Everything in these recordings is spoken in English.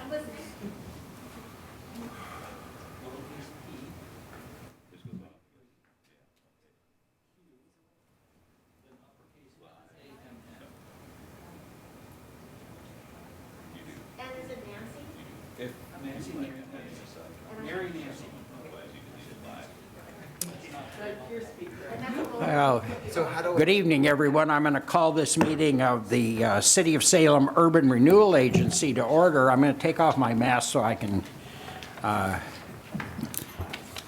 I'm listening. And is it Nancy? If Nancy, Mary Nancy. Well, good evening, everyone. I'm going to call this meeting of the City of Salem Urban Renewal Agency to order. I'm going to take off my mask so I can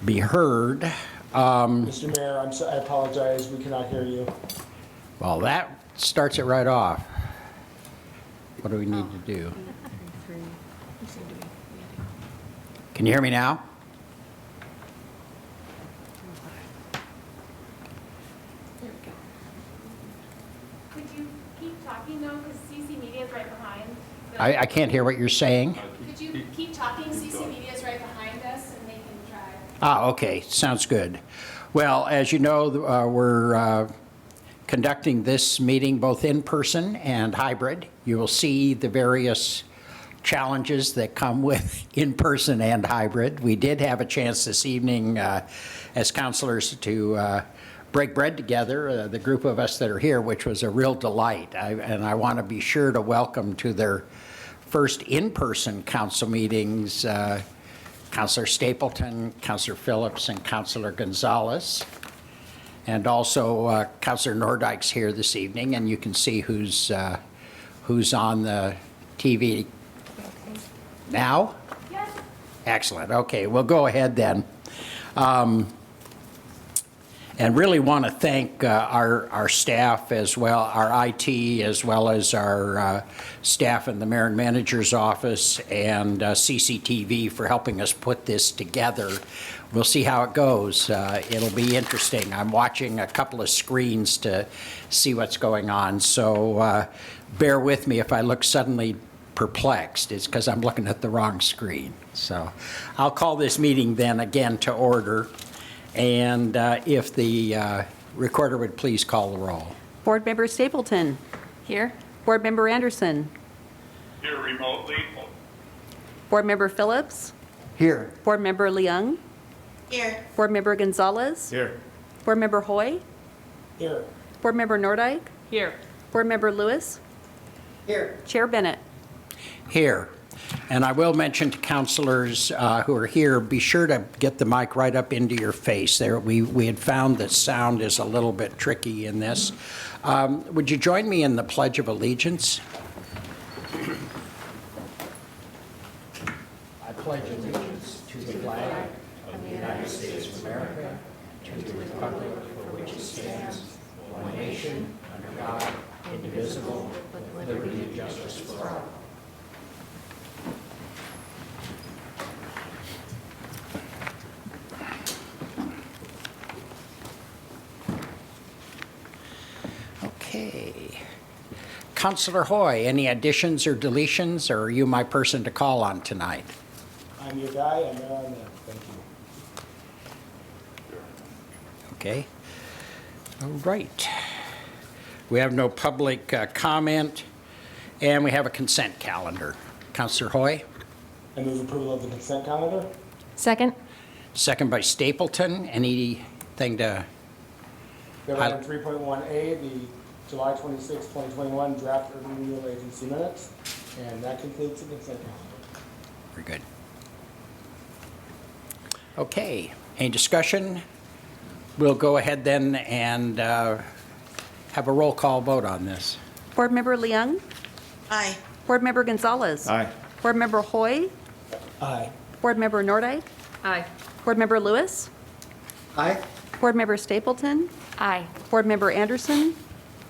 be heard. Mr. Mayor, I apologize, we cannot hear you. Well, that starts it right off. What do we need to do? Can you hear me now? Could you keep talking though, because CC Media is right behind. I can't hear what you're saying. Could you keep talking? CC Media is right behind us and they can try. Ah, okay, sounds good. Well, as you know, we're conducting this meeting both in person and hybrid. You will see the various challenges that come with in person and hybrid. We did have a chance this evening as councilors to break bread together, the group of us that are here, which was a real delight. And I want to be sure to welcome to their first in-person council meetings Councilor Stapleton, Councilor Phillips, and Councilor Gonzalez. And also Councilor Nordike's here this evening, and you can see who's on the TV now. Yes. Excellent. Okay, we'll go ahead then. And really want to thank our staff as well, our IT, as well as our staff in the Mayor and Manager's office and CCTV for helping us put this together. We'll see how it goes. It'll be interesting. I'm watching a couple of screens to see what's going on, so bear with me if I look suddenly perplexed. It's because I'm looking at the wrong screen. So I'll call this meeting then again to order. And if the recorder would please call the roll. Board Member Stapleton. Here. Board Member Anderson. Here remotely. Board Member Phillips. Here. Board Member Leung. Here. Board Member Gonzalez. Here. Board Member Hoy. Here. Board Member Nordike. Here. Board Member Lewis. Here. Chair Bennett. Here. And I will mention to councilors who are here, be sure to get the mic right up into your face. There, we had found that sound is a little bit tricky in this. Would you join me in the Pledge of Allegiance? I pledge allegiance to the flag of the United States of America, to the republic for which it stands, one nation, under God, indivisible, with liberty and justice for all. Okay. Councilor Hoy, any additions or deletions, or are you my person to call on tonight? I'm your guy, and there I'm there. Thank you. Okay. All right. We have no public comment, and we have a consent calendar. Councilor Hoy? I move approval of the consent calendar. Second. Second by Stapleton. Anything to... We have item 3.1A, the July 26, 2021 draft urban renewal agency minutes, and that concludes the consent calendar. Very good. Okay. Any discussion? We'll go ahead then and have a roll call vote on this. Board Member Leung. Aye. Board Member Gonzalez. Aye. Board Member Hoy. Aye. Board Member Nordike. Aye. Board Member Lewis. Aye. Board Member Stapleton. Aye. Board Member Anderson.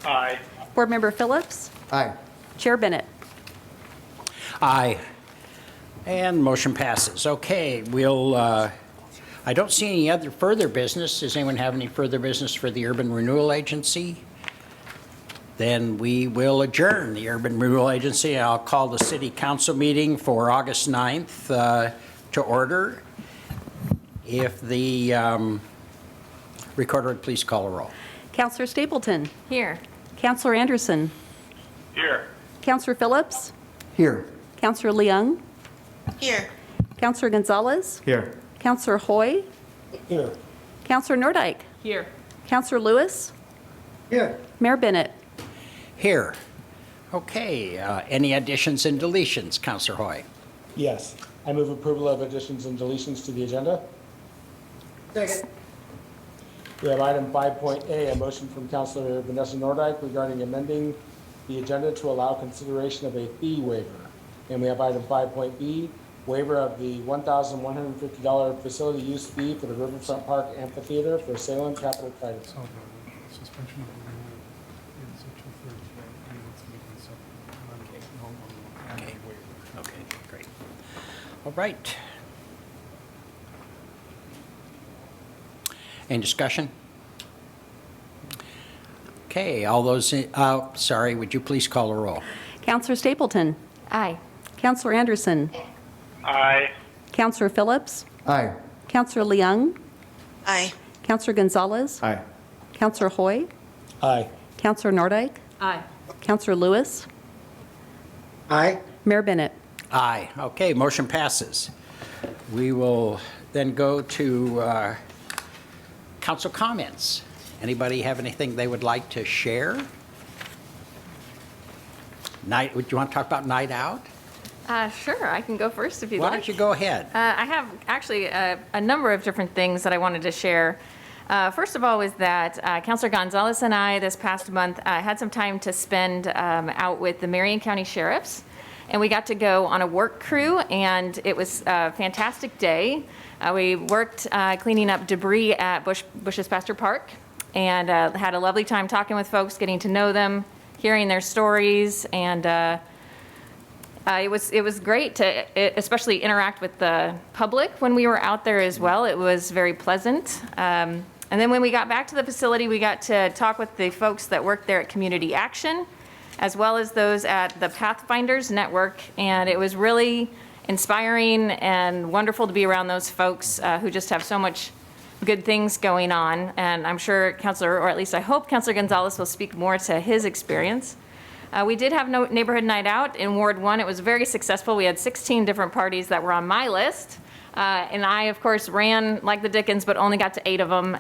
Aye. Board Member Phillips. Aye. Chair Bennett. Aye. And motion passes. Okay, we'll, I don't see any other further business. Does anyone have any further business for the Urban Renewal Agency? Then we will adjourn the Urban Renewal Agency. I'll call the City Council meeting for August 9th to order. If the recorder would please call a roll. Councilor Stapleton. Here. Councilor Anderson. Here. Councilor Phillips. Here. Councilor Leung. Here. Counselor Gonzalez, Here. Counselor Hoy, Here. Counselor Nordike, Here. Counselor Lewis, Here. Mayor Bennett. Here. Okay, any additions and deletions, Counselor Hoy? Yes. I move approval of additions and deletions to the agenda. Second. We have item 5.A, a motion from Counselor Vanessa Nordike regarding amending the agenda to allow consideration of a fee waiver. And we have item 5.B, waiver of the $1,150 facility use fee for the Riverfront Park Amphitheater for Salem Capital Credit. So the suspension of the rule is a two-thirds vote, and it's making separate. Okay, great. All right. Any discussion? Okay, all those, sorry, would you please call the roll? Counselor Stapleton, Aye. Counselor Anderson, Aye. Counselor Phillips, Aye. Counselor Leung, Aye. Counselor Gonzalez, Aye. Counselor Hoy, Aye. Counselor Nordike, Aye. Counselor Lewis, Aye. Mayor Bennett. Aye. Okay, motion passes. We will then go to council comments. Anybody have anything they would like to share? Would you want to talk about night out? Sure, I can go first if you'd Why like. don't you go ahead? I have actually a number of different things that I wanted to share. First of all was that Counselor Gonzalez and I this past month had some time to spend out with the Marion County Sheriffs, and we got to go on a work crew, and it was a fantastic day. We worked cleaning up debris at Bush's Pasture Park, and had a lovely time talking with folks, getting to know them, hearing their stories, and it was great to especially interact with the public when we were out there as well. It was very pleasant. And then when we got back to the facility, we got to talk with the folks that worked there at Community Action, as well as those at the Pathfinders Network. And it was really inspiring and wonderful to be around those folks who just have so much good things going on. And I'm sure Counselor, or at least I hope Counselor Gonzalez will speak more to his experience. We did have neighborhood night out in Ward 1. It was very successful. We had 16 different parties that were on my list. And I, of course, ran like the Dickens, but only got to 8 of them.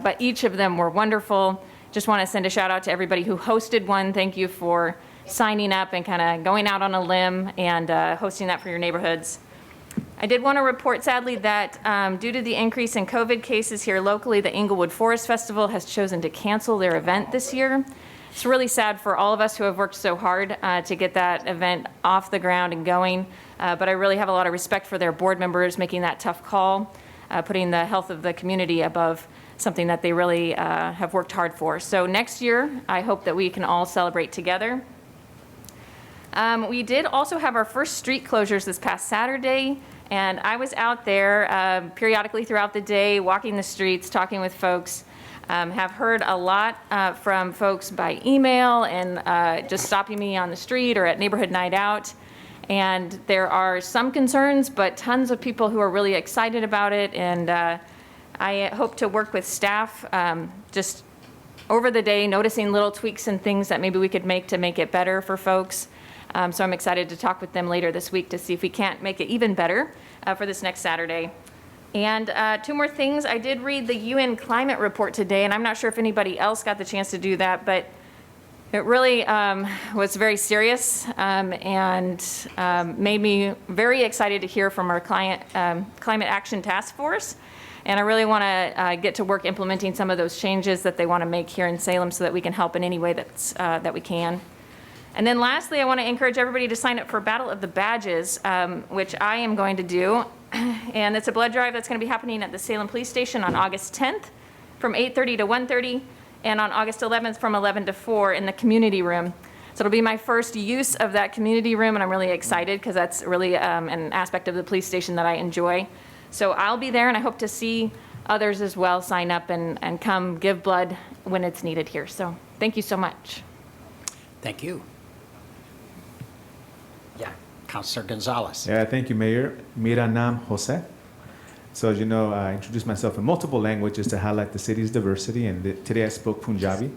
But each of them were wonderful. Just want to send a shout out to everybody who hosted one. Thank you for signing up and kind of going out on a limb and hosting that for your neighborhoods. I did want to report, sadly, that due to the increase in COVID cases here locally, the Inglewood Forest Festival has chosen to cancel their event this year. It's really sad for all of us who have worked so hard to get that event off the ground and going, but I really have a lot of respect for their board members making that tough call, putting the health of the community above something that they really have worked hard for. So next year, I hope that we can all celebrate together. We did also have our first street closures this past Saturday, and I was out there periodically throughout the day, walking the streets, talking with folks. Have heard a lot from folks by email and just stopping me on the street or at neighborhood night out. And there are some concerns, but tons of people who are really excited about it. And I hope to work with staff just over the day, noticing little tweaks and things that maybe we could make to make it better for folks. So I'm excited to talk with them later this week to see if we can't make it even better for this next Saturday. And 2 more things. I did read the UN climate report today, and I'm not sure if anybody else got the chance to do that, but it really was very serious and made me very excited to hear from our Climate Action Task Force. And I really want to get to work implementing some of those changes that they want to make here in Salem so that we can help in any way that we can. And then lastly, I want to encourage everybody to sign up for Battle of the Badges, which I am going to do. And it's a blood drive that's going to be happening at the Salem Police Station on August 10th from 8:30 to 1:30, and on August 11th from 11 to 4 in the community room. So it'll be my first use of that community room, and I'm really excited because that's really an aspect of the police station that I enjoy. So I'll be there, and I hope to see others as well sign up and come give blood when it's needed here. So thank you so much. Thank you. Yeah, Councilor Gonzalez. Yeah, thank you, Mayor. Mira Nam Jose. So as you know, I introduced myself in multiple languages to highlight the city's diversity, and today I spoke Punjabi,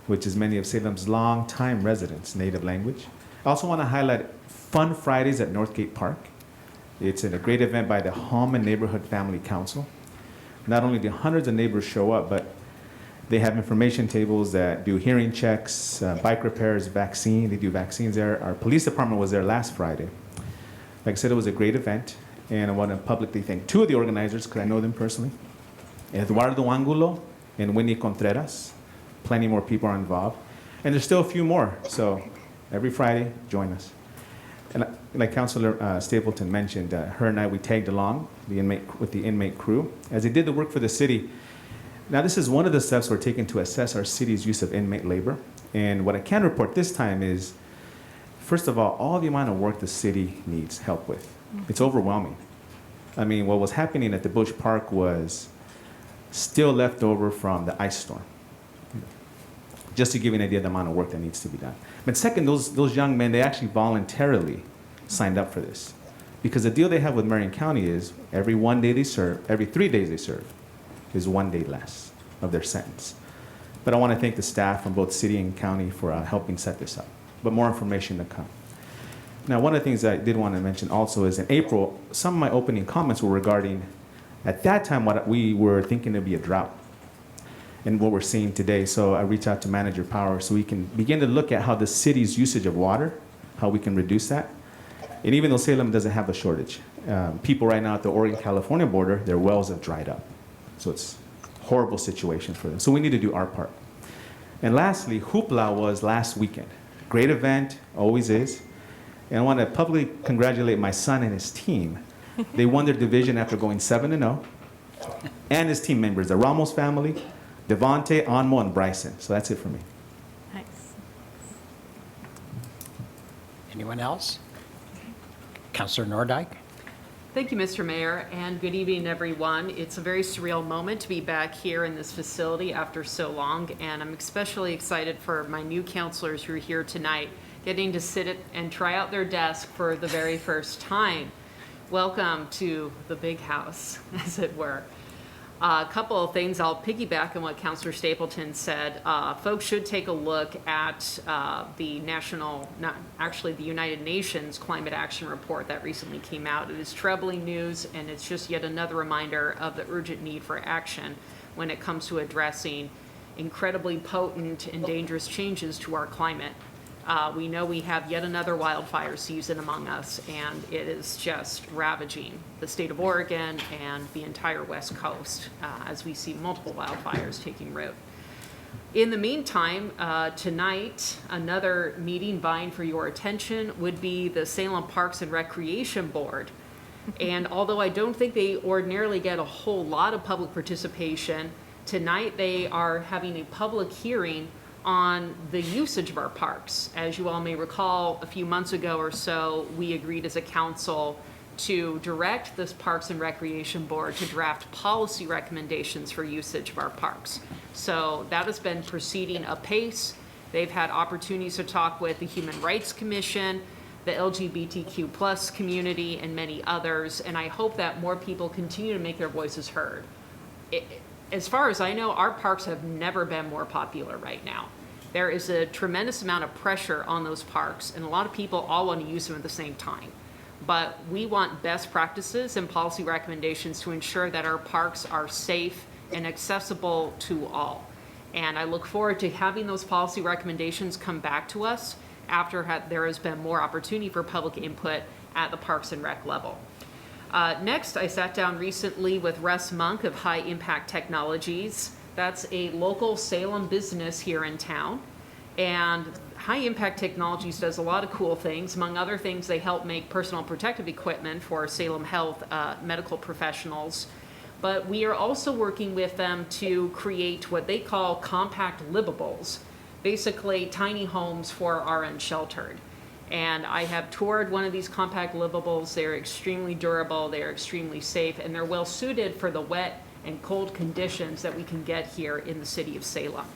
which is many of Salem's long-time residents' native language. I also want to highlight Fun Fridays at Northgate Park, It's a great event by the Home and Neighborhood Family Council. Not only do hundreds of neighbors show up, but they have information tables that do hearing checks, bike repairs, vaccine. They do vaccines there. Our police department was there last Friday. Like I said, it was a great event, and I want to publicly thank two of the organizers because I know them personally, Eduardo Angulo and Winnie Contreras. Plenty more people are involved. And there's still a few more, so every Friday, join us. And like Councilor Stapleton mentioned, her and I, we tagged along with the inmate crew as they did the work for the city. Now, this is one of the steps we're taking to assess our city's use of inmate labor. And what I can report this time is, first of all the amount of work the city needs help with. It's overwhelming. I mean, what was happening at the Bush Park was still left over from the ice storm. Just to give you an idea of the amount of work that needs to be done. But second, those young men, they actually voluntarily signed up for this. Because the deal they have with Marion County is every 3 days they serve, is 1 day less of their sentence. But I want to thank the staff from both city and county for helping set this up. But more information to come. Now, one of the things I did want to mention also is in April, some of my opening comments were regarding, at that time, what we were thinking to be a drought and what we're seeing today. So I reached out to Manager Power so we can begin to look at how the city's usage of water, how we can reduce that. And even though Salem doesn't have a shortage, people right now at the Oregon-California border, their wells have dried up. So it's a horrible situation for them. So we need to do our part. And lastly, Hoopla was last weekend. Great event, always is. And I want to publicly congratulate my son and his team. They won their division after going 7-0. And his team members, the Ramos family, Devontae, Anmo, and Bryson. So that's it for me. Nice. Anyone else? Councilor Nordike? Thank you, Mr. Mayor, and good evening, everyone. It's a very surreal moment to be back here in this facility after so long, and I'm especially excited for my new counselors who are here tonight, getting to sit and try out their desk for the very first time. Welcome to the big house, as it were. A couple of things, I'll piggyback on what Councilor Stapleton said. Folks should take a look at the United Nations Climate Action Report that recently came out. It is troubling news, and it's just yet another reminder of the urgent need for action when it comes to addressing incredibly potent and dangerous changes to our climate. We know we have yet another wildfire season among us, and it is just ravaging the state of Oregon and the entire West Coast as we see multiple wildfires taking root. In the meantime, tonight, another meeting vying for your attention would be the Salem Parks and Recreation Board. And although I don't think they ordinarily get a whole lot of public participation, tonight they are having a public hearing on the usage of our parks. As you all may recall, a few months ago or so, we agreed as a council to direct this Parks and Recreation Board to draft policy recommendations for usage of our parks. So that has been proceeding apace. They've had opportunities to talk with the Human Rights Commission, the LGBTQ plus community, and many others, and I hope that more people continue to make their voices heard. As far as I know, our parks have never been more popular right now. There is a tremendous amount of pressure on those parks, and a lot of people all want to use them at the same time. But we want best practices and policy recommendations to ensure that our parks are safe and accessible to all. And I look forward to having those policy recommendations come back to us after there has been more opportunity for public input at the Parks and Rec level. Next, I sat down recently with Russ Monk of High Impact Technologies. That's a local Salem business here in town. And High Impact Technologies does a lot of cool things. Among other things, they help make personal protective equipment for Salem Health medical professionals. But we are also working with them to create what they call compact livables, basically tiny homes for our unsheltered. And I have toured one of these compact livables. They're extremely durable, they're extremely safe, and they're well suited for the wet and cold conditions that we can get here in the city of Salem.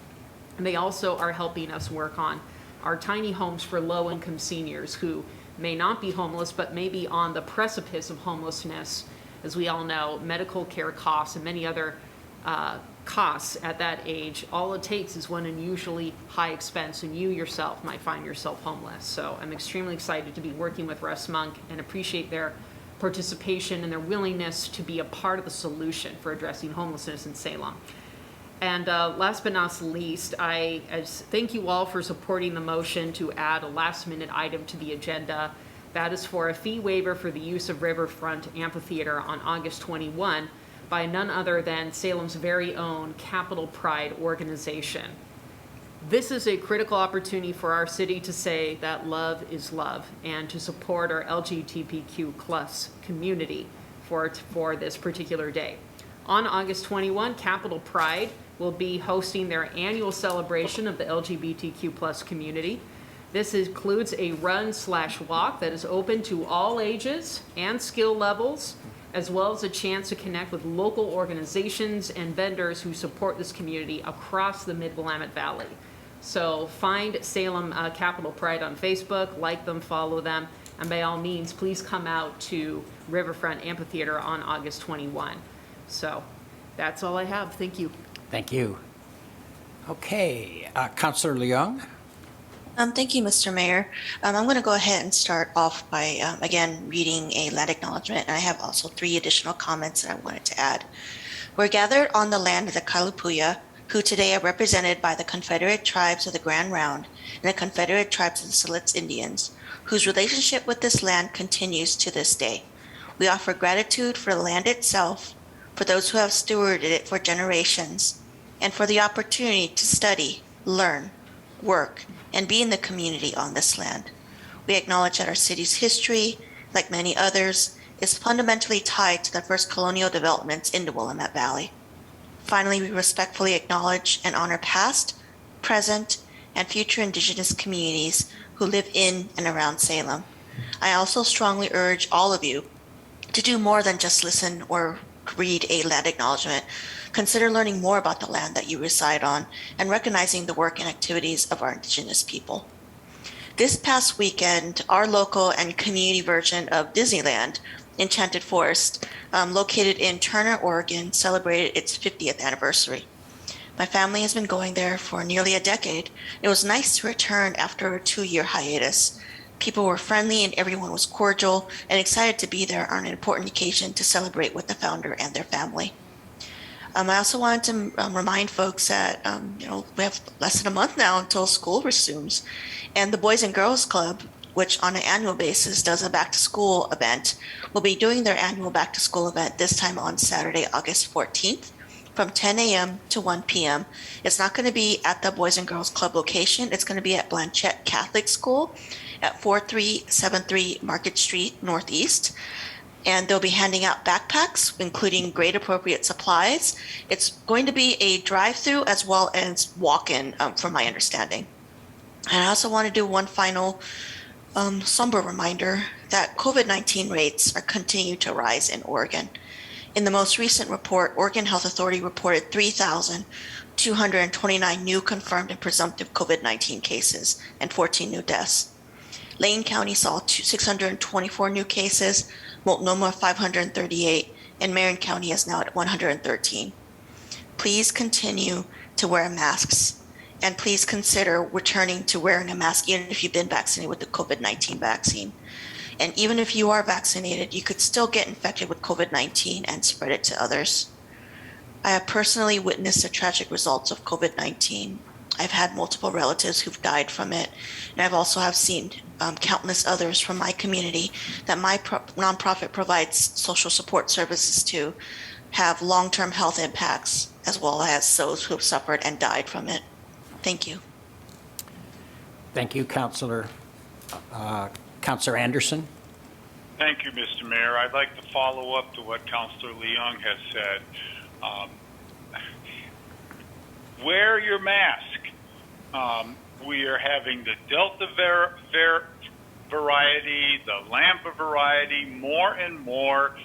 And they also are helping us work on our tiny homes for low-income seniors who may not be homeless, but may be on the precipice of homelessness. As we all know, medical care costs and many other costs at that age, all it takes is one unusually high expense, and you yourself might find yourself homeless. So I'm extremely excited to be working with Russ Monk and appreciate their participation and their willingness to be a part of the solution for addressing homelessness in Salem. And last but not least, I thank you all for supporting the motion to add a last-minute item to the agenda. That is for a fee waiver for the use of Riverfront Amphitheater on August 21 by none other than Salem's very own Capital Pride organization. This is a critical opportunity for our city to say that love is love and to support our LGBTQ plus community for this particular day. On August 21, Capital Pride will be hosting their annual celebration of the LGBTQ plus community. This includes a run/walk that is open to all ages and skill levels, as well as a chance to connect with local organizations and vendors who support this community across the Mid-Willamette Valley. So find Salem Capital Pride on Facebook, like them, follow them, and by all means, please come out to Riverfront Amphitheater on August 21. So that's all I have. Thank you. Thank you. Okay, Councilor Leung? Thank you, Mr. Mayor. I'm going to go ahead and start off by, again, reading a land acknowledgement, and I have also 3 additional comments that I wanted to add. We're gathered on the land of the Kalapuya, who today are represented by the Confederate Tribes of the Grand Round and the Confederate Tribes of the Siletz Indians, whose relationship with this land continues to this day. We offer gratitude for the land itself, for those who have stewarded it for generations, and for the opportunity to study, learn, work, and be in the community on this land. We acknowledge that our city's history, like many others, is fundamentally tied to the first colonial developments in the Willamette Valley. Finally, we respectfully acknowledge and honor past, present, and future Indigenous communities who live in and around Salem. I also strongly urge all of you to do more than just listen or read a land acknowledgement. Consider learning more about the land that you reside on and recognizing the work and activities of our Indigenous people. This past weekend, our local and community version of Disneyland, Enchanted Forest, located in Turner, Oregon, celebrated its 50th anniversary. My family has been going there for nearly a decade. It was nice to return after a 2-year hiatus. People were friendly and everyone was cordial and excited to be there on an important occasion to celebrate with the founder and their family. I also wanted to remind folks that, we have less than a month now until school resumes. And the Boys and Girls Club, which on an annual basis does a back-to-school event, will be doing their annual back-to-school event this time on Saturday, August 14th, from 10 a.m. to 1 p.m. It's not going to be at the Boys and Girls Club location. It's going to be at Blanchette Catholic School at 4373 Market Street Northeast. And they'll be handing out backpacks, including grade-appropriate supplies. It's going to be a drive-through as well as walk-in, from my understanding. And I also want to do one final somber reminder that COVID-19 rates are continuing to rise in Oregon. In the most recent report, Oregon Health Authority reported 3,229 new confirmed and presumptive COVID-19 cases and 14 new deaths. Lane County saw 624 new cases, Multnomah 538, and Marin County is now at 113. Please continue to wear masks, and please consider returning to wearing a mask even if you've been vaccinated with the COVID-19 vaccine. And even if you are vaccinated, you could still get infected with COVID-19 and spread it to others. I have personally witnessed the tragic results of COVID-19. I've had multiple relatives who've died from it, and I've also seen countless others from my community that my nonprofit provides social support services to have long-term health impacts, as well as those who have suffered and died from it. Thank you. Thank you, Councilor. Councilor Anderson? Thank you, Mr. Mayor. I'd like to follow up to what Councilor Leung has said. Wear your mask. We are having the Delta variety, the Lambda variety, more and more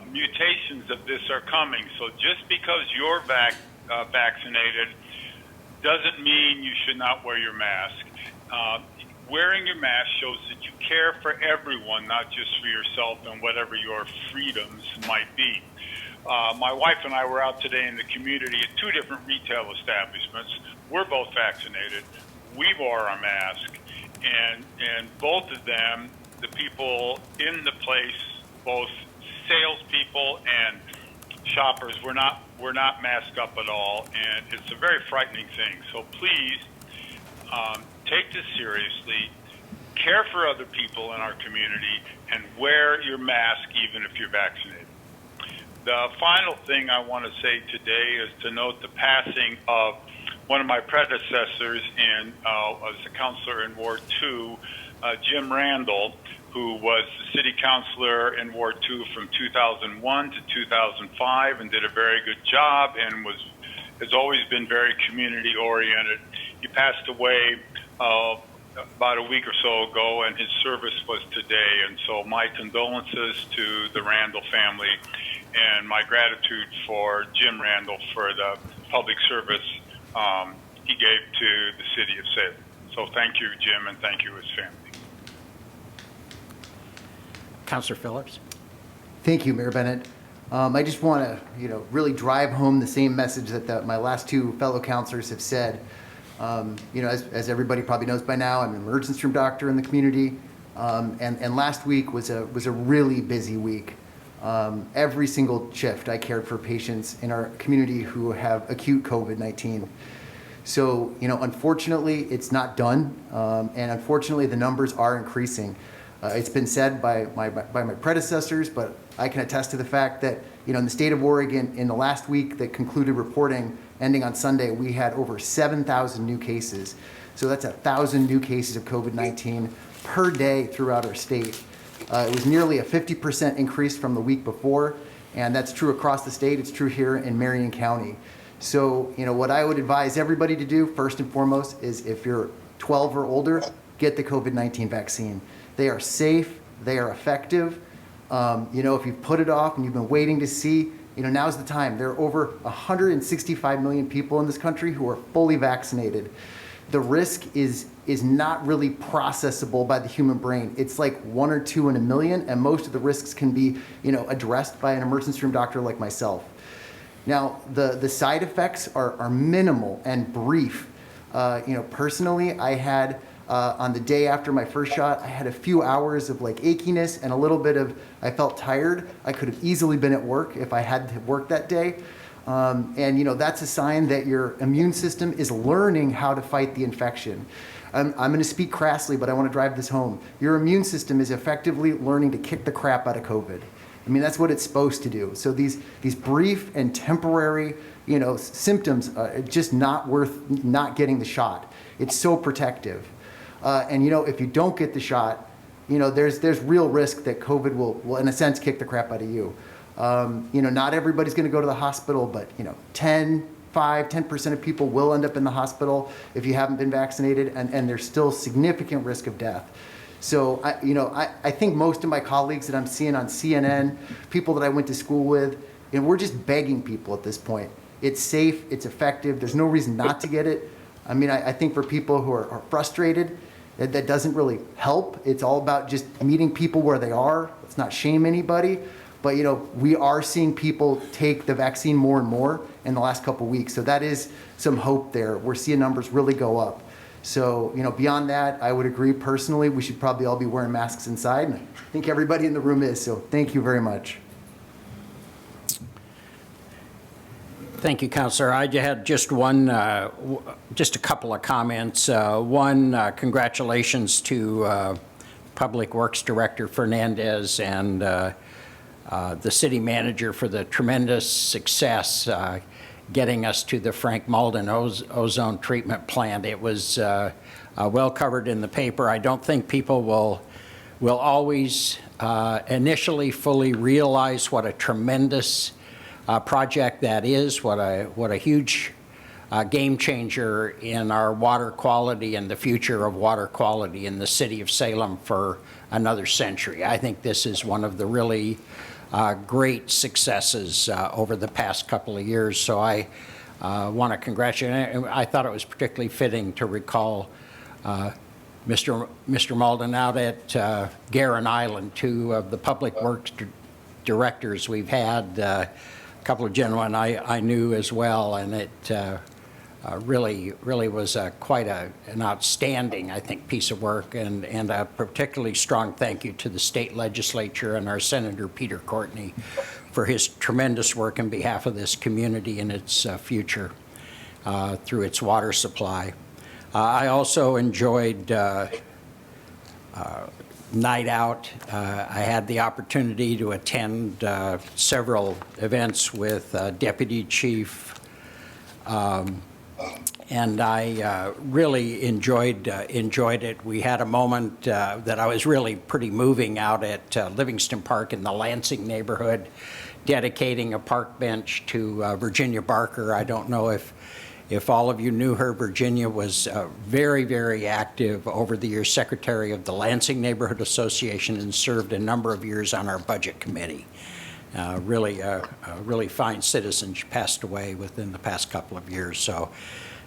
mutations of this are coming. So just because you're vaccinated doesn't mean you should not wear your mask. Wearing your mask shows that you care for everyone, not just for yourself and whatever your freedoms might be. My wife and I were out today in the community at 2 different retail establishments. We're both vaccinated. We wore our mask, and both of them, the people in the place both salespeople and shoppers, we're not masked up at all, and it's a very frightening thing. So please take this seriously, care for other people in our community, and wear your mask even if you're vaccinated. The final thing I want to say today is to note the passing of one of my predecessors as a counselor in Ward 2, Jim Randall, who was the city councilor in Ward 2 from 2001 to 2005 and did a very good job and has always been very community oriented. He passed away about a week or so ago, and his service was today. And so my condolences to the Randall family and my gratitude for Jim Randall for the public service he gave to the city of Salem. So thank you, Jim, and thank you, his family. Councilor Phillips? Thank you, Mayor Bennett. I just want to, really drive home the same message that my last two fellow councilors have said. As everybody probably knows by now, I'm an emergency room doctor in the community, and last week was a really busy week. Every single shift, I cared for patients in our community who have acute COVID-19. So, unfortunately, it's not done, and unfortunately, the numbers are increasing. It's been said by my predecessors, but I can attest to the fact that, in the state of Oregon, in the last week that concluded reporting, ending on Sunday, we had over 7,000 new cases. So that's 1,000 new cases of COVID-19 per day throughout our state. It was nearly a 50% increase from the week before, and that's true across the state. It's true here in Marion County. So, what I would advise everybody to do, first and foremost, is if you're 12 or older, get the COVID-19 vaccine. They are safe, they are effective. If you've put it off and you've been waiting to see, now's the time. There are over 165 million people in this country who are fully vaccinated. The risk is not really processable by the human brain. It's like 1 or 2 in a million, and most of the risks can be, addressed by an emergency room doctor like myself. Now, the side effects are minimal and brief. Personally, I had, on the day after my first shot, I had a few hours of achiness and a little bit of, I felt tired. I could have easily been at work if I had to work that day. That's a sign that your immune system is learning how to fight the infection. I'm going to speak crassly, but I want to drive this home. Your immune system is effectively learning to kick the crap out of COVID. That's what it's supposed to do. So these brief and temporary, symptoms are just not worth not getting the shot. It's so protective. If you don't get the shot, there's real risk that COVID will in a sense kick the crap out of you. Not everybody's going to go to the hospital, but 10% of people will end up in the hospital if you haven't been vaccinated, and there's still significant risk of death. So I think most of my colleagues that I'm seeing on CNN, people that I went to school with, we're just begging people at this point. It's safe, it's effective. There's no reason not to get it. I think for people who are frustrated, that doesn't really help. It's all about just meeting people where they are. Let's not shame anybody. But, we are seeing people take the vaccine more and more in the last couple of weeks. So that is some hope there. We're seeing numbers really go up. So, beyond that, I would agree personally, we should probably all be wearing masks inside. And I think everybody in the room is. So thank you very much. Thank you, Councilor. I had just just a couple of comments. One, congratulations to Public Works Director Fernandez and the city manager for the tremendous success getting us to the Frank Malden ozone treatment plant. It was well covered in the paper. I don't think people will always initially fully realize what a tremendous project that is, what a huge game changer in our water quality and the future of water quality in the city of Salem for another century. I think this is one of the really great successes over the past couple of years. So I want to congratulate. I thought it was particularly fitting to recall Mr. Malden out at Guerin Island, two of the public works directors we've had. A couple of gentlemen I knew as well, and it really was quite an outstanding, I think, piece of work, and a particularly strong thank you to the state legislature and our Senator Peter Courtney for his tremendous work in behalf of this community and its future through its water supply. I also enjoyed Night Out. I had the opportunity to attend several events with Deputy Chief, and I really enjoyed it. We had a moment that I was really pretty moving out at Livingston Park in the Lansing neighborhood, dedicating a park bench to Virginia Barker. I don't know if all of you knew her. Virginia was very, very active over the years, secretary of the Lansing Neighborhood Association, and served a number of years on our budget committee. Really fine citizen. She passed away within the past couple of years. So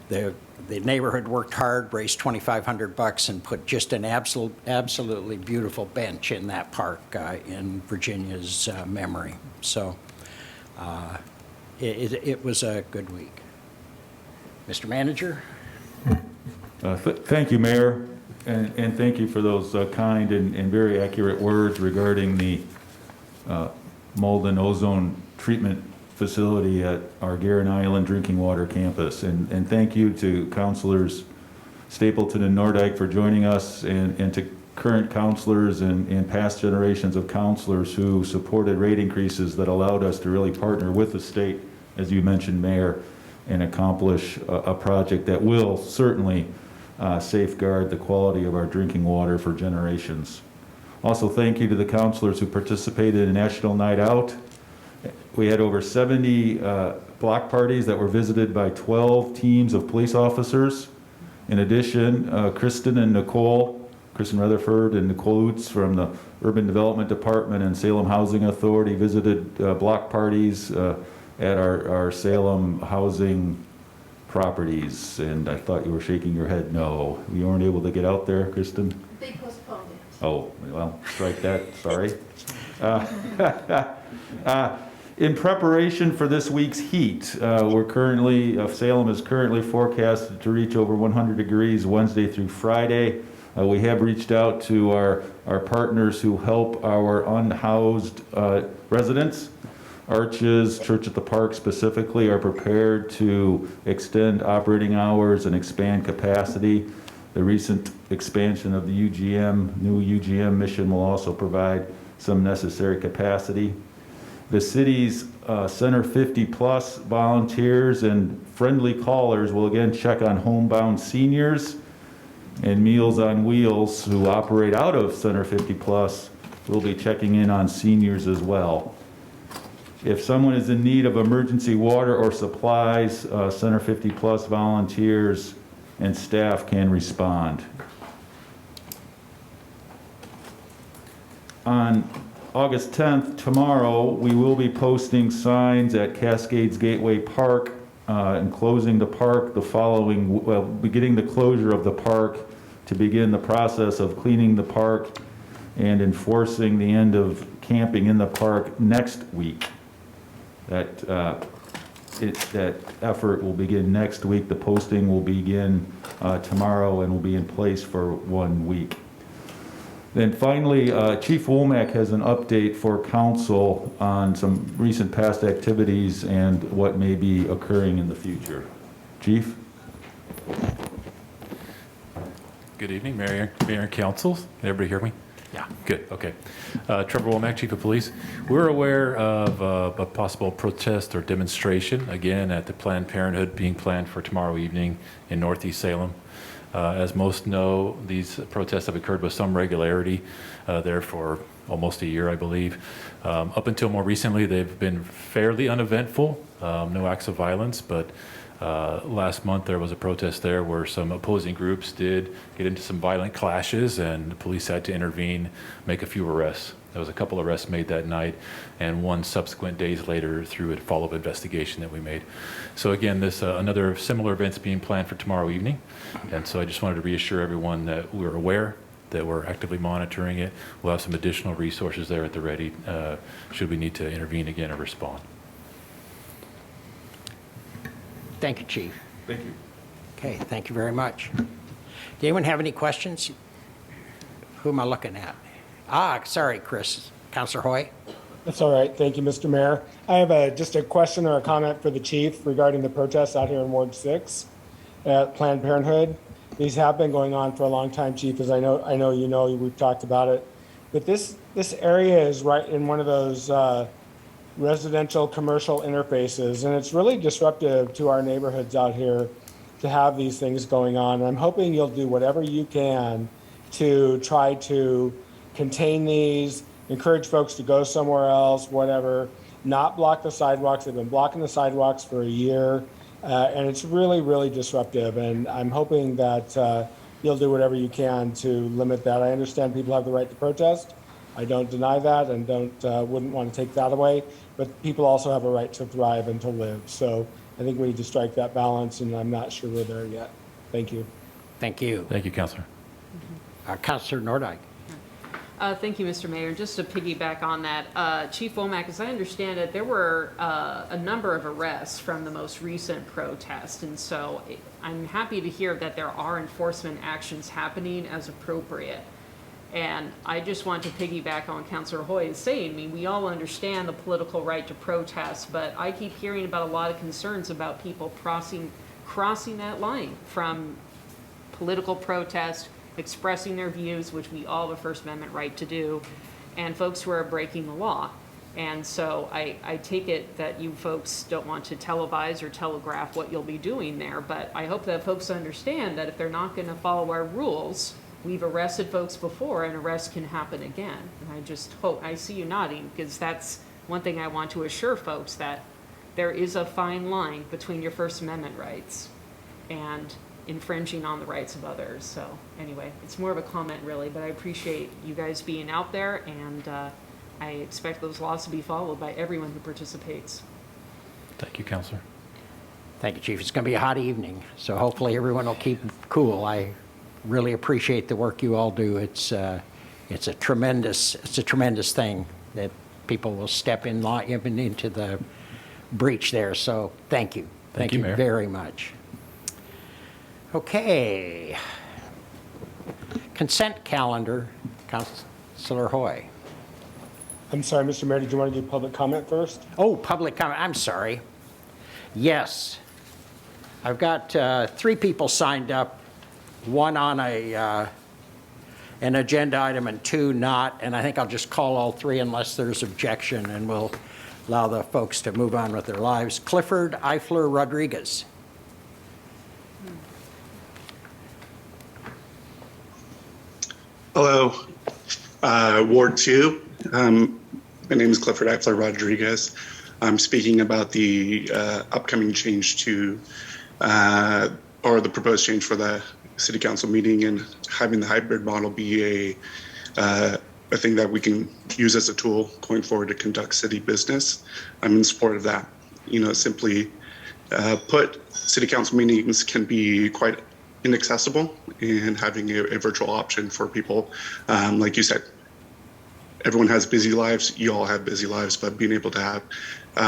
the neighborhood worked hard, raised $2,500, and put just an absolutely beautiful bench in that park in Virginia's memory. So it was a good week. Mr. Manager? Thank you, Mayor, and thank you for those kind and very accurate words regarding the mold and ozone treatment facility at our Guerin Island Drinking Water Campus. And thank you to Councilors Stapleton and Nordyke for joining us, and to current councilors and past generations of councilors who supported rate increases that allowed us to really partner with the state, as you mentioned, Mayor, and accomplish a project that will certainly safeguard the quality of our drinking water for generations. Also, thank you to the councilors who participated in National Night Out. We had over 70 block parties that were visited by 12 teams of police officers. In addition, Kristen Rutherford and Nicole Utz from the Urban Development Department and Salem Housing Authority visited block parties at our Salem housing properties. And I thought you were shaking your head no. You weren't able to get out there, Kristen? They postponed it. Oh, well, strike that, sorry. In preparation for this week's heat, Salem is currently forecasted to reach over 100 degrees Wednesday through Friday. We have reached out to our partners who help our unhoused residents. Arches, Church at the Park specifically, are prepared to extend operating hours and expand capacity. The recent expansion of the new UGM mission will also provide some necessary capacity. The city's Center 50 Plus volunteers and friendly callers will again check on homebound seniors, and Meals on Wheels, who operate out of Center 50 Plus, will be checking in on seniors as well. If someone is in need of emergency water or supplies, Center 50 Plus volunteers and staff can respond. On August 10th, tomorrow, we will be posting signs at Cascades Gateway Park and closing the park beginning the closure of the park to begin the process of cleaning the park and enforcing the end of camping in the park next week. That effort will begin next week. The posting will begin tomorrow and will be in place for 1 week. Then finally, Chief Womack has an update for council on some recent past activities and what may be occurring in the future. Chief? Good evening, Mayor and Council. Can everybody hear me? Yeah. Good, okay. Trevor Womack, Chief of Police. We're aware of a possible protest or demonstration, again, at the Planned Parenthood being planned for tomorrow evening in Northeast Salem. As most know, these protests have occurred with some regularity there for almost a year, I believe. Up until more recently, they've been fairly uneventful, no acts of violence, but last month there was a protest there where some opposing groups did get into some violent clashes, and the police had to intervene, make a few arrests. There was a couple arrests made that night, and one subsequent days later through a follow-up investigation that we made. So again, this another similar event's being planned for tomorrow evening, and so I just wanted to reassure everyone that we're aware, that we're actively monitoring it. We'll have some additional resources there at the ready should we need to intervene again or respond. Thank you, Chief. Thank you. Okay, thank you very much. Does anyone have any questions? Who am I looking at? Sorry, Chris. Counselor Hoy? That's all right. Thank you, Mr. Mayor. I have just a question or a comment for the chief regarding the protests out here in Ward 6 at Planned Parenthood. These have been going on for a long time, Chief, as I know you know, we've talked about it. But this area is right in one of those residential commercial interfaces, and it's really disruptive to our neighborhoods out here to have these things going on. And I'm hoping you'll do whatever you can to try to contain these, encourage folks to go somewhere else, whatever, not block the sidewalks. They've been blocking the sidewalks for a year, and it's really, really disruptive. And I'm hoping that you'll do whatever you can to limit that. I understand people have the right to protest. I don't deny that and wouldn't want to take that away, but people also have a right to thrive and to live. So I think we need to strike that balance, and I'm not sure we're there yet. Thank you. Thank you. Thank you, Counselor. Counselor Nordike. Thank you, Mr. Mayor. Just to piggyback on that, Chief Womack, as I understand it, there were a number of arrests from the most recent protest, and so I'm happy to hear that there are enforcement actions happening as appropriate. And I just want to piggyback on Councilor Hoy is saying. I mean, we all understand the political right to protest, but I keep hearing about a lot of concerns about people crossing that line from political protest, expressing their views, which we all have a First Amendment right to do, and folks who are breaking the law. And so I take it that you folks don't want to televise or telegraph what you'll be doing there, but I hope that folks understand that if they're not going to follow our rules, we've arrested folks before, and arrest can happen again. And I just hope, I see you nodding, because that's one thing I want to assure folks, that there is a fine line between your First Amendment rights and infringing on the rights of others. So anyway, it's more of a comment really, but I appreciate you guys being out there, and I expect those laws to be followed by everyone who participates. Thank you, Counselor. Thank you, Chief. It's going to be a hot evening, so hopefully everyone will keep cool. I really appreciate the work you all do. It's a tremendous thing that people will step in even into the breach there. So thank you. Thank you Mayor. very much. Okay. Consent calendar, Councilor Hoy. I'm sorry, Mr. Mayor, did you want to do public comment first? Oh, public comment. I'm sorry. Yes. I've got 3 people signed up. 1 on an agenda item and 2 not, and I think I'll just call all 3 unless there's objection, and we'll allow the folks to move on with their lives. Clifford Eifler Rodriguez. Hello, Ward 2. My name is Clifford Eifler Rodriguez. I'm speaking about the upcoming change to, or the proposed change for the City Council meeting, and having the hybrid model be a thing that we can use as a tool going forward to conduct city business. I'm in support of that. You know, simply put, City Council meetings can be quite inaccessible, and having a virtual option for people, like you said, everyone has busy lives, you all have busy lives, but being able to have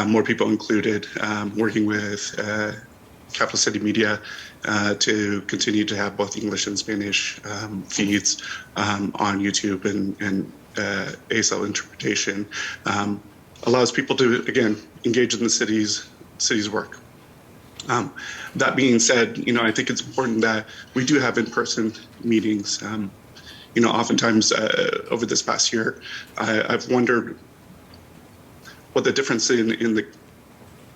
more people included, working with Capital City Media to continue to have both English and Spanish feeds on YouTube and ASL interpretation allows people to, again, engage in the city's work. That being said, you know, I think it's important that we do have in-person meetings. You know, oftentimes over this past year, I've wondered what the difference in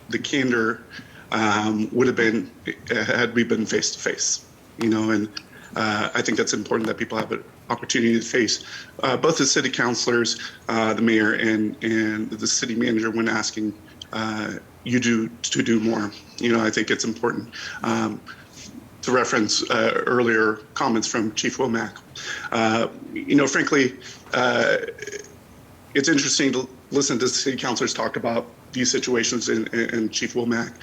the candor would have been had we been face to face, you know, and I think that's important that people have an opportunity to face both the city councilors, the mayor, and the city manager when asking you to do more. You know, I think it's important to reference earlier comments from Chief Womack. You know, frankly, it's interesting to listen to city councilors talk about these situations, and Chief Womack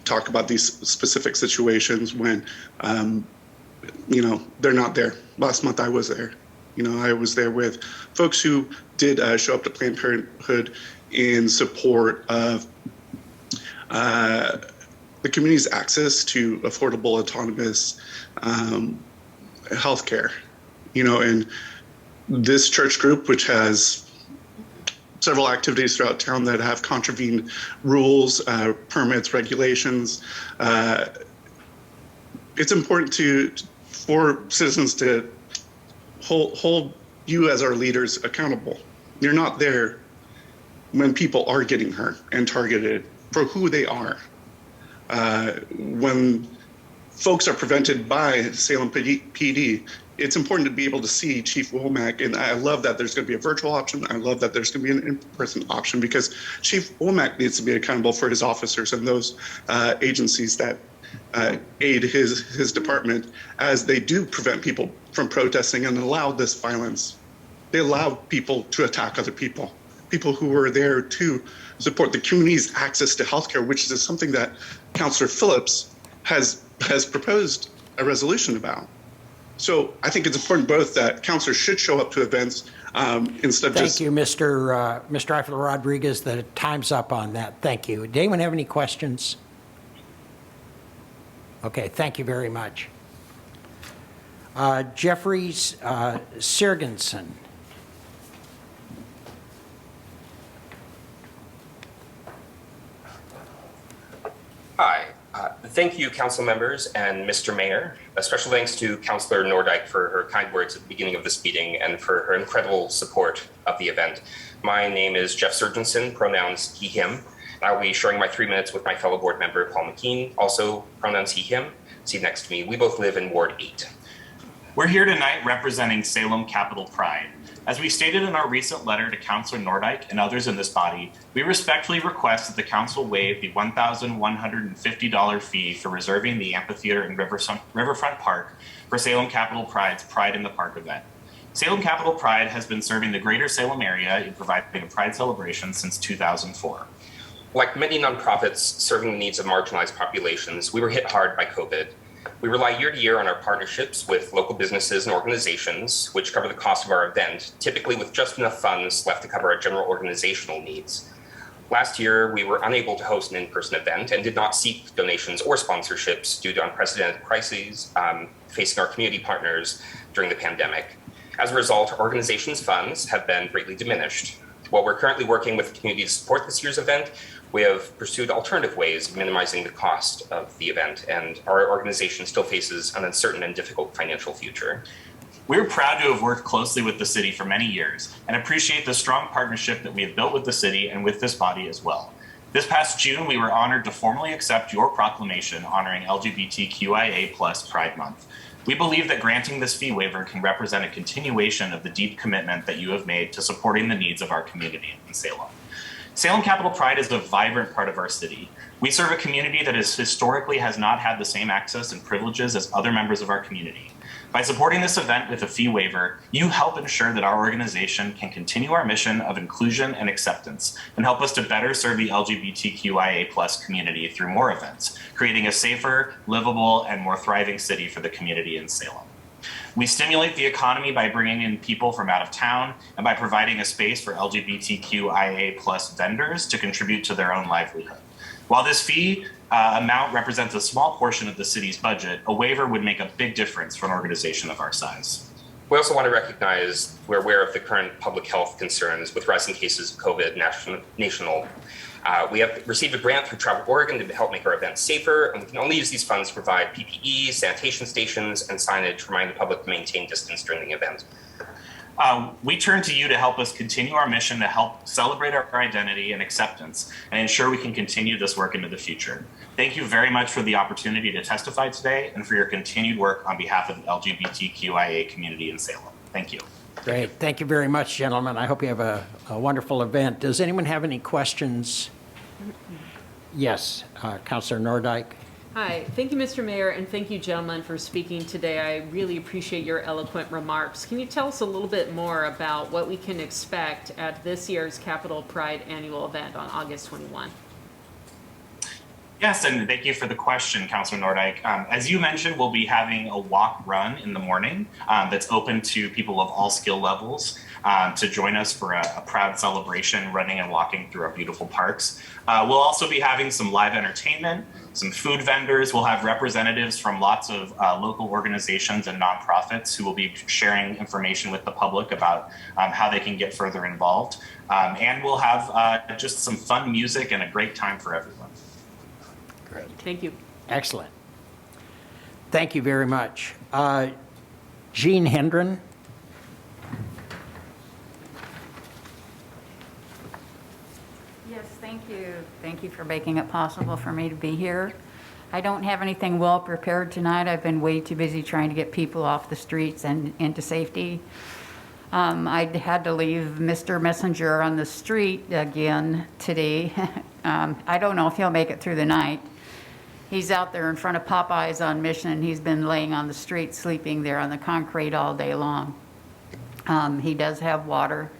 talk about these specific situations when, you know, they're not there. Last month I was there. You know, I was there with folks who did show up to Planned Parenthood in support of the community's access to affordable, autonomous healthcare. And this church group, which has several activities throughout town that have contravened rules, permits, regulations, it's important for citizens to hold you as our leaders accountable. You're not there when people are getting hurt and targeted for who they are. When folks are prevented by Salem PD, it's important to be able to see Chief Womack, and I love that there's going to be a virtual option. I love that there's going to be an in-person option, because Chief Womack needs to be accountable for his officers and those agencies that aid his department as they do prevent people from protesting and allow this violence. They allow people to attack other people who are there to support the community's access to healthcare, which is something that Councillor Phillips has proposed a resolution about. So I think it's important both that councillors should show up to events instead of just... Thank you, Mr. Eifler Rodriguez. The time's up on that. Thank you. Did anyone have any questions? Okay, thank you very much. Jeffrey Sirgensen. Hi. Thank you, council members and Mr. Mayor. A special thanks to Councillor Nordyke for her kind words at the beginning of this meeting and for her incredible support of the event. My name is Jeff Surgenson, pronouns he, him. I'll be sharing my 3 minutes with my fellow board member, Paul McKean, also pronouns he, him. Seated next to me. We both live in Ward 8. We're here tonight representing Salem Capital Pride. As we stated in our recent letter to Councillor Nordyke and others in this body, we respectfully request that the council waive the $1,150 fee for reserving the amphitheater in Riverfront Park for Salem Capital Pride's Pride in the Park event. Salem Capital Pride has been serving the greater Salem area in providing a pride celebration since 2004. Like many nonprofits serving the needs of marginalized populations, we were hit hard by COVID. We rely year to year on our partnerships with local businesses and organizations, which cover the cost of our event, typically with just enough funds left to cover our general organizational needs. Last year, we were unable to host an in-person event and did not seek donations or sponsorships due to unprecedented crises facing our community partners during the pandemic. As a result, our organization's funds have been greatly diminished. While we're currently working with the community to support this year's event, we have pursued alternative ways of minimizing the cost of the event, and our organization still faces an uncertain and difficult financial future. We're proud to have worked closely with the city for many years and appreciate the strong partnership that we have built with the city and with this body as well. This past June, we were honored to formally accept your proclamation honoring LGBTQIA+ Pride Month. We believe that granting this fee waiver can represent a continuation of the deep commitment that you have made to supporting the needs of our community in Salem. Salem Capital Pride is a vibrant part of our city. We serve a community that historically has not had the same access and privileges as other members of our community. By supporting this event with a fee waiver, you help ensure that our organization can continue our mission of inclusion and acceptance and help us to better serve the LGBTQIA+ community through more events, creating a safer, livable, and more thriving city for the community in Salem. We stimulate the economy by bringing in people from out of town and by providing a space for LGBTQIA+ vendors to contribute to their own livelihood. While this fee amount represents a small portion of the city's budget, a waiver would make a big difference for an organization of our size. We also want to recognize we're aware of the current public health concerns with rising cases of COVID national. We have received a grant through Travel Oregon to help make our events safer, and we can only use these funds to provide PPE, sanitation stations, and signage to remind the public to maintain distance during the event. We turn to you to help us continue our mission to help celebrate our identity and acceptance and ensure we can continue this work into the future. Thank you very much for the opportunity to testify today and for your continued work on behalf of the LGBTQIA community in Salem. Thank you. Great. Thank you very much, gentlemen. I hope you have a wonderful event. Does anyone have any questions? Yes, Councillor Nordyke. Hi, thank you, Mr. Mayor, and thank you, gentlemen, for speaking today. I really appreciate your eloquent remarks. Can you tell us a little bit more about what we can expect at this year's Capital Pride annual event on August 21? Yes, and thank you for the question, Councilor Nordyke. As you mentioned, we'll be having a walk run in the morning that's open to people of all skill levels to join us for a proud celebration running and walking through our beautiful parks. We'll also be having some live entertainment, some food vendors. We'll have representatives from lots of local organizations and nonprofits who will be sharing information with the public about how they can get further involved. And we'll have just some fun music and a great time for everyone. Great. Thank you. Excellent. Thank you very much. Jean Hendren. Yes, thank you. Thank you for making it possible for me to be here. I don't have anything well prepared tonight. I've been way too busy trying to get people off the streets and into safety. I had to leave Mr. Messenger on the street again today. I don't know if he'll make it through the night. He's out there in front of Popeyes on Mission, and he's been laying on the street, sleeping there on the concrete all day long. He does have water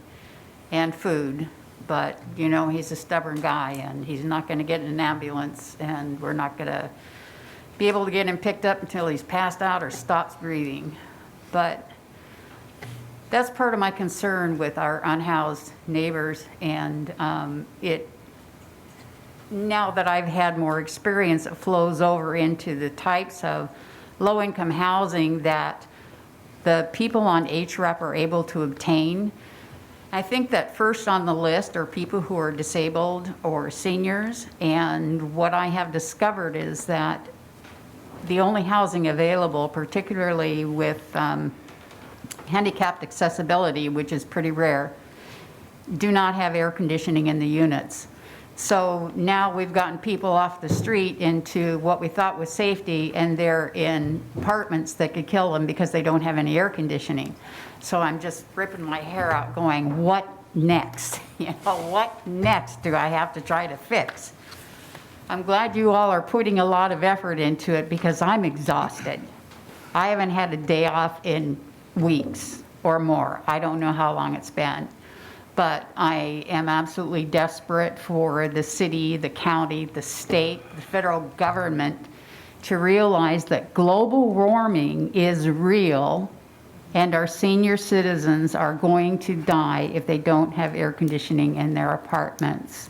and food, but, you know, he's a stubborn guy, and he's not going to get in an ambulance, and we're not going to be able to get him picked up until he's passed out or stops breathing. But that's part of my concern with our unhoused neighbors, and now that I've had more experience, it flows over into the types of low-income housing that the people on HREP are able to obtain. I think that first on the list are people who are disabled or seniors, and what I have discovered is that the only housing available, particularly with handicapped accessibility, which is pretty rare, do not have air conditioning in the units. So now we've gotten people off the street into what we thought was safety, and they're in apartments that could kill them because they don't have any air conditioning. So I'm just ripping my hair out going, what next? You know, what next do I have to try to fix? I'm glad you all are putting a lot of effort into it because I'm exhausted. I haven't had a day off in weeks or more. I don't know how long it's been. But I am absolutely desperate for the city, the county, the state, the federal government to realize that global warming is real and our senior citizens are going to die if they don't have air conditioning in their apartments.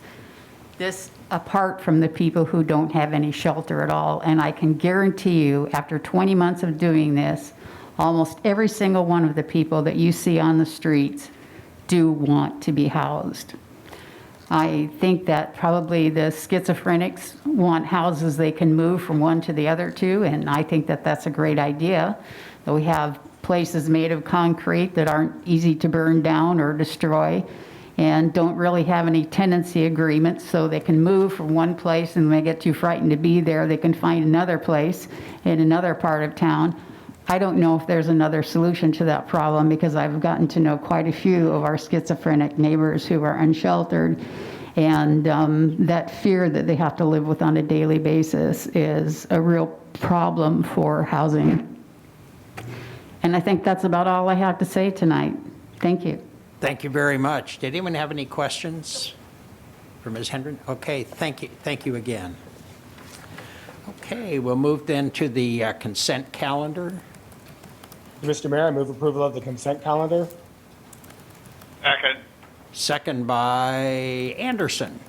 This apart from the people who don't have any shelter at all. And I can guarantee you, after 20 months of doing this, almost every single one of the people that you see on the streets do want to be housed. I think that probably the schizophrenics want houses they can move from one to the other to, and I think that that's a great idea. That we have places made of concrete that aren't easy to burn down or destroy and don't really have any tenancy agreements, so they can move from one place, and when they get too frightened to be there, they can find another place in another part of town. I don't know if there's another solution to that problem because I've gotten to know quite a few of our schizophrenic neighbors who are unsheltered, and that fear that they have to live with on a daily basis is a real problem for housing. And I think that's about all I have to say tonight. Thank you. Thank you very much. Did anyone have any questions for Ms. Hendren? Okay, thank you. Thank you again. Okay, we'll move then to the consent calendar. Mr. Mayor, I move approval of the consent calendar. Second. Second by Anderson.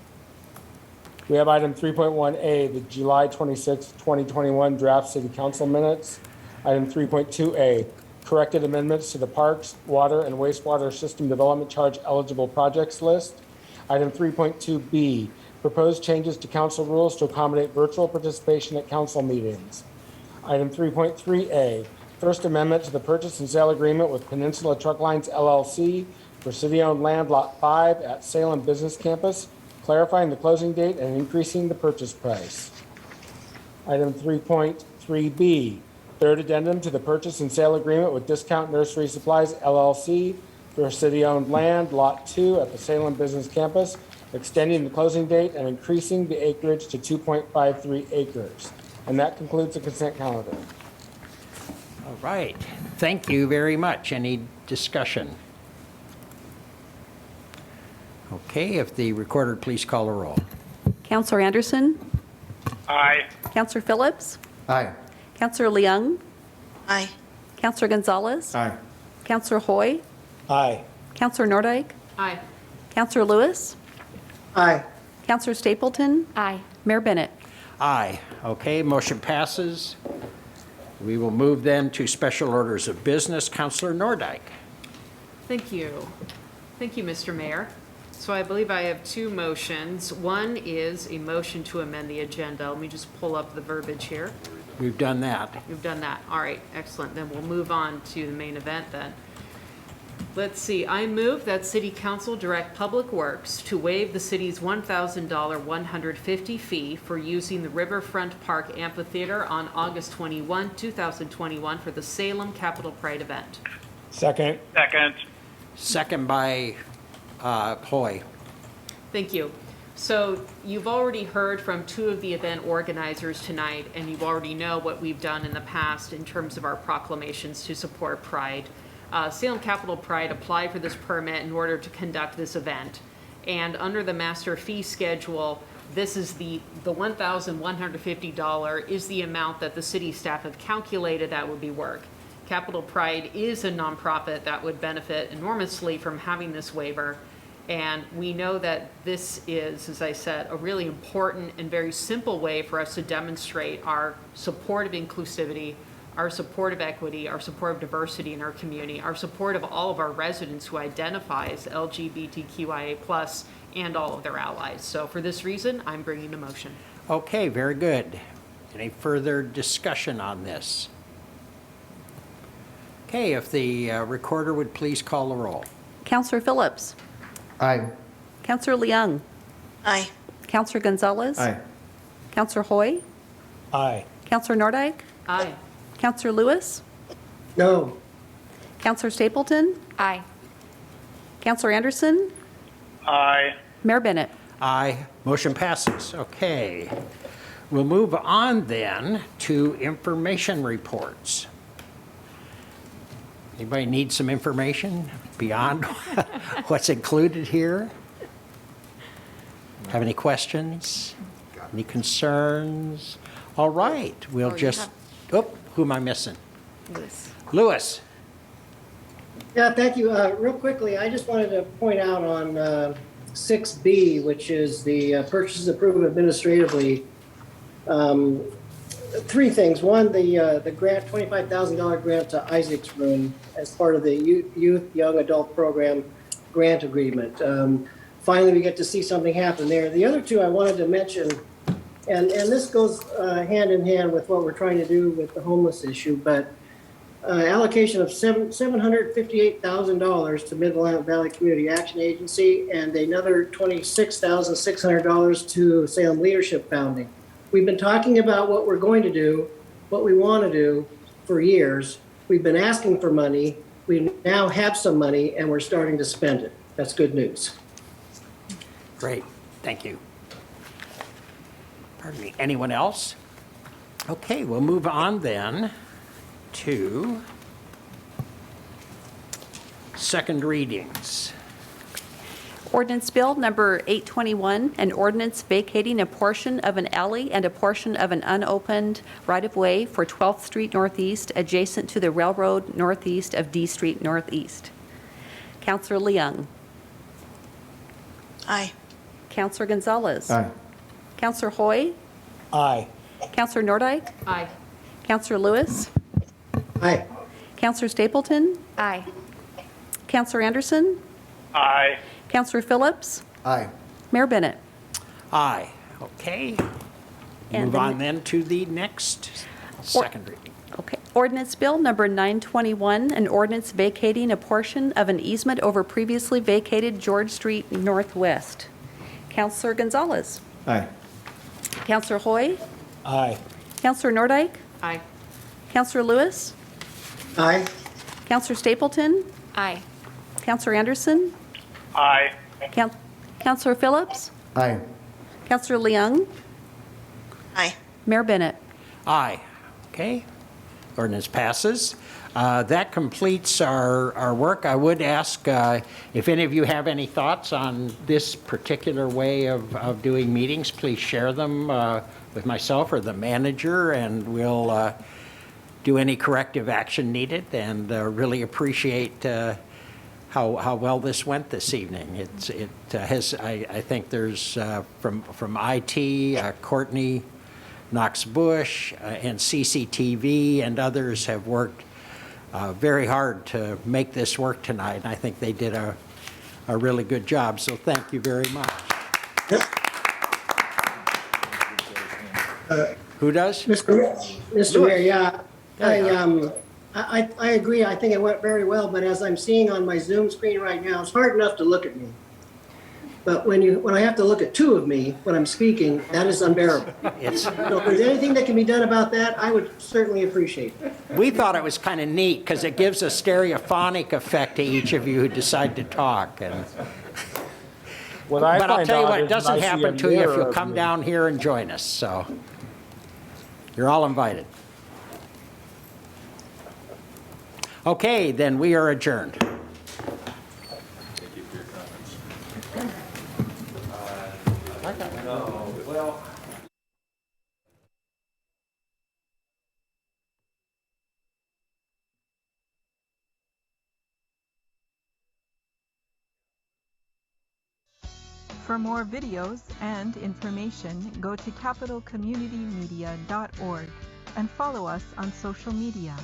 We have item 3.1A, the July 26, 2021 draft city council minutes. Item 3.2A, corrected amendments to the parks, water, and wastewater system development charge eligible projects list. Item 3.2B, proposed changes to council rules to accommodate virtual participation at council meetings. Item 3.3A, First Amendment to the purchase and sale agreement with Peninsula Truck Lines LLC for city-owned land Lot 5 at Salem Business Campus, clarifying the closing date and increasing the purchase price. Item 3.3B, third addendum to the purchase and sale agreement with Discount Nursery Supplies LLC for city-owned land Lot 2 at the Salem Business Campus, extending the closing date and increasing the acreage to 2.53 acres. And that concludes the consent calendar. All right. Thank you very much. Any discussion? Okay, if the recorder please call a roll. Councilor Anderson, Aye. Counselor Phillips? Aye. Counselor Leung? Aye. Counselor Gonzalez? Aye. Counselor Hoy? Aye. Counselor Nordike? Aye. Counselor Lewis? Aye. Counselor Stapleton? Aye. Mayor Bennett? Aye. Okay, motion passes. We will move then to special orders of business. Counselor Nordike. Thank you. Thank you, Mr. Mayor. So I believe I have two motions. One is a motion to amend the agenda. Let me just pull up the verbiage here. We've done that. You've done that. All right, excellent. Then we'll move on to the main event then. Let's see, I move that City Council direct Public Works to waive the city's $1,000 150 fee for using the Riverfront Park Amphitheater on August 21, 2021 for the Salem Capital Pride event. Second. Second. Second by Hoy. Thank you. So you've already heard from two of the event organizers tonight, and you already know what we've done in the past in terms of our proclamations to support Pride. Salem Capital Pride applied for this permit in order to conduct this event. And under the master fee schedule, this is the $1,150 is the amount that the city staff have calculated that would be work. Capital Pride is a nonprofit that would benefit enormously from having this waiver. And we know that this is, as I said, a really important and very simple way for us to demonstrate our support of inclusivity, our support of equity, our support of diversity in our community, our support of all of our residents who identify as LGBTQIA+, and all of their allies. So for this reason, I'm bringing the motion. Okay, very good. Any further discussion on this? Okay, if the recorder would please call the roll. Counselor Phillips? Aye. Counselor Leung? Aye. Counselor Gonzalez? Aye. Counselor Hoy? Aye. Counselor Nordike? Aye. Counselor Lewis? No. Counselor Stapleton? Aye. Counselor Anderson? Aye. Mayor Bennett? Aye. Motion passes. Okay. We'll move on then to information reports. Anybody need some information beyond what's included here? Have any questions? Any concerns? All right, we'll just, who am I missing? Lewis. Lewis. Yeah, thank you. Real quickly, I just wanted to point out on 6B, which is the purchases approved administratively, three things. One, the grant, $25,000 grant to Isaac's Room as part of the Youth Young Adult Program grant agreement. Finally, we get to see something happen there. The other two I wanted to mention, and this goes hand in hand with what we're trying to do with the homeless issue, but allocation of $758,000 to Mid-Atlantic Valley Community Action Agency and another $26,600 to Salem Leadership Founding. We've been talking about what we're going to do, what we want to do for years. We've been asking for money. We now have some money and we're starting to spend it. That's good news. Great, thank you. Pardon me, anyone else? Okay, we'll move on then to second readings. Ordinance Bill number 821, an ordinance vacating a portion of an alley and a portion of an unopened right-of-way for 12th Street Northeast adjacent to the railroad northeast of D Street Northeast. Counselor Leung? Aye. Counselor Gonzalez? Aye. Counselor Hoy? Aye. Counselor Nordike? Aye. Counselor Lewis? Aye. Counselor Stapleton? Aye. Counselor Anderson? Aye. Counselor Phillips? Aye. Mayor Bennett? Aye, okay. And Move the on then to the next second reading. Okay. Ordinance Bill number 921, an ordinance vacating a portion of an easement over previously vacated George Street Northwest. Counselor Gonzalez? Aye. Counselor Hoy? Aye. Counselor Nordike? Aye. Counselor Lewis? Aye. Counselor Stapleton? Aye. Counselor Anderson? Aye. Counselor Phillips? Aye. Counselor Leung? Aye. Mayor Bennett? Aye, okay. Ordinance passes. That completes our work. I would ask if any of you have any thoughts on this particular way of doing meetings, please share them with myself or the manager, and we'll do any corrective action needed, and really appreciate how well this went this evening. It has, I think there's from IT, Courtney Knox-Bush, and CCTV and others have worked very hard to make this work tonight, and I think they did a really good job, so thank you very much. Who does? Mr. Mayor, yeah. I agree. I think it went very well, but as I'm seeing on my Zoom screen right now, it's hard enough to look at me. But when I have to look at two of me when I'm speaking, that is unbearable. So if there's anything that can be done about that, I would certainly appreciate it. We thought it was kind of neat because it gives a stereophonic effect to each of you who decide to talk. But I'll tell you what, it doesn't happen to you if you'll come down here and join us. So you're all invited. Okay, then we are adjourned. Thank you for your comments. Well. For more videos and information, go to capitalcommunitymedia.org and follow us on social media.